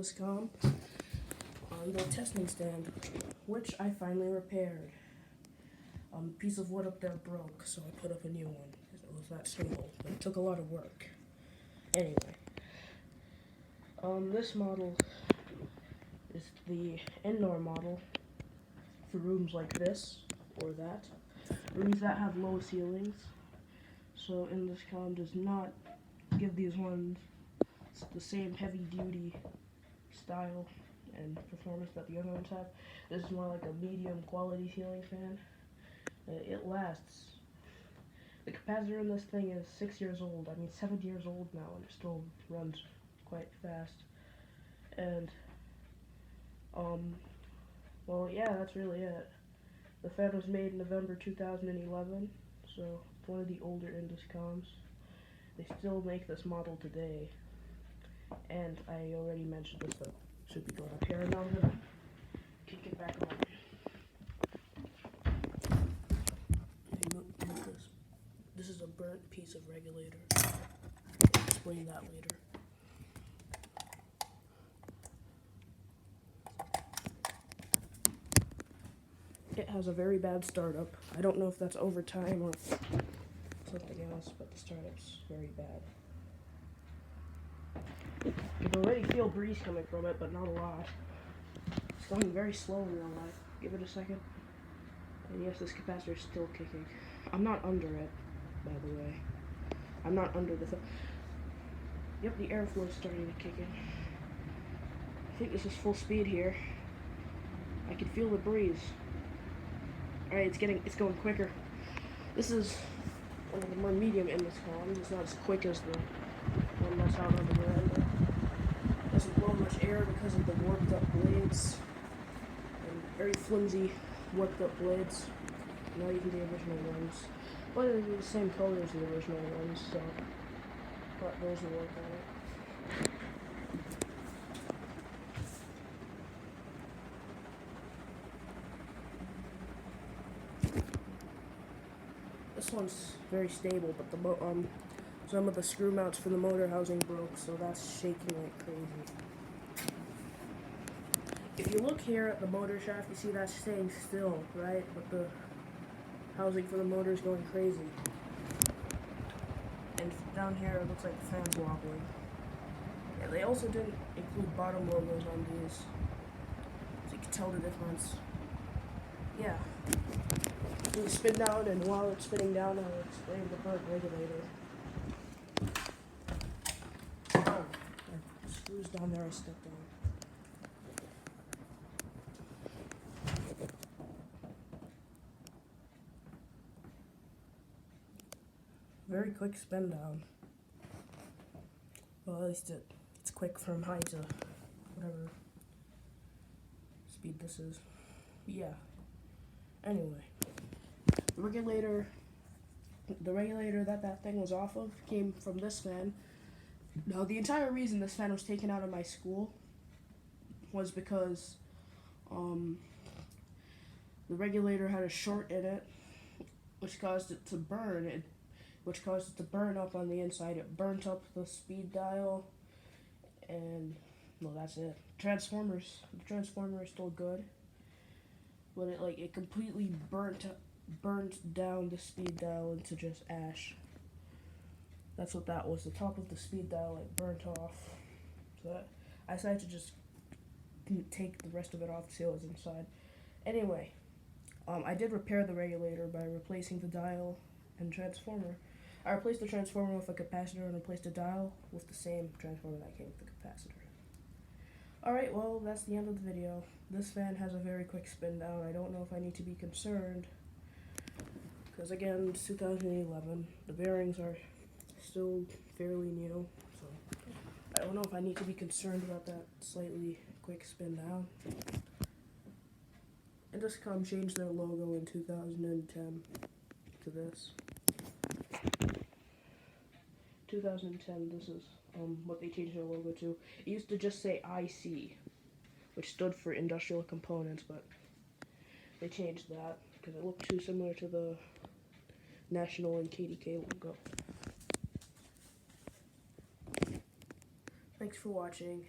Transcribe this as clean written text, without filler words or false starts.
IndusCom on the testing stand, which I finally repaired. A piece of wood up there broke, so I put up a new one. It was that simple, but it took a lot of work. Anyway, this model is the indoor model for rooms like this or that. Rooms that have low ceilings. So IndusCom does not give these ones the same heavy-duty style and performance that the other ones have. This is more like a medium quality ceiling fan. It lasts. The capacitor in this thing is 6 years old. I mean 7 years old now, and it still runs quite fast. And well, yeah, that's really it. The fan was made in November 2011, so it's one of the older IndusComs. They still make this model today, and I already mentioned this, so it should be going up here, and now I'm gonna kick it back on. This is a burnt piece of regulator. I'll explain that later. It has a very bad startup. I don't know if that's overtime or something else, but the startup's very bad. You can already feel breeze coming from it, but not a lot. It's going very slow in real life. Give it a second. And yes, this capacitor is still kicking. I'm not under it, by the way. I'm not under the Yep, the airflow is starting to kick in. I think this is full speed here. I can feel the breeze. Alright, it's going quicker. This is one of the more medium IndusComs. It's not as quick as the one that's out on the veranda. It doesn't blow much air because of the warped up blades. And very flimsy warped up blades. Not even the original ones. But they're the same color as the original ones, so but those will work on it. This one's very stable, but the some of the screw mounts for the motor housing broke, so that's shaking like crazy. If you look here at the motor shaft, you see that's staying still, right? But the housing for the motor is going crazy. And down here, it looks like the fan's wobbling. Yeah, they also didn't include bottom logos on these, so you can tell the difference. Yeah. You spin down, and while it's spinning down, I'll explain the burnt regulator. Oh, the screws down there I stepped on. Very quick spin down. Well, at least it's quick from high to whatever speed this is. Yeah. Anyway. The regulator that thing was off of came from this fan. Now, the entire reason this fan was taken out of my school was because the regulator had a short in it, which caused it to burn. Which caused it to burn up on the inside. It burnt up the speed dial, and well, that's it. The transformer is still good, but it completely burnt down the speed dial into just ash. That's what that was. The top of the speed dial burnt off. So I decided to just take the rest of it off to see what was inside. Anyway, I did repair the regulator by replacing the dial and transformer. I replaced the transformer with a capacitor and replaced the dial with the same transformer that came with the capacitor. Alright, well, that's the end of the video. This fan has a very quick spin down. I don't know if I need to be concerned, because again, it's 2011. The bearings are still fairly new, so I don't know if I need to be concerned about that slightly quick spin down. IndusCom changed their logo in 2010 to this. 2010, this is what they changed their logo to. It used to just say IC, which stood for Industrial Components, but they changed that because it looked too similar to the National and KDK logo. Thanks for watching.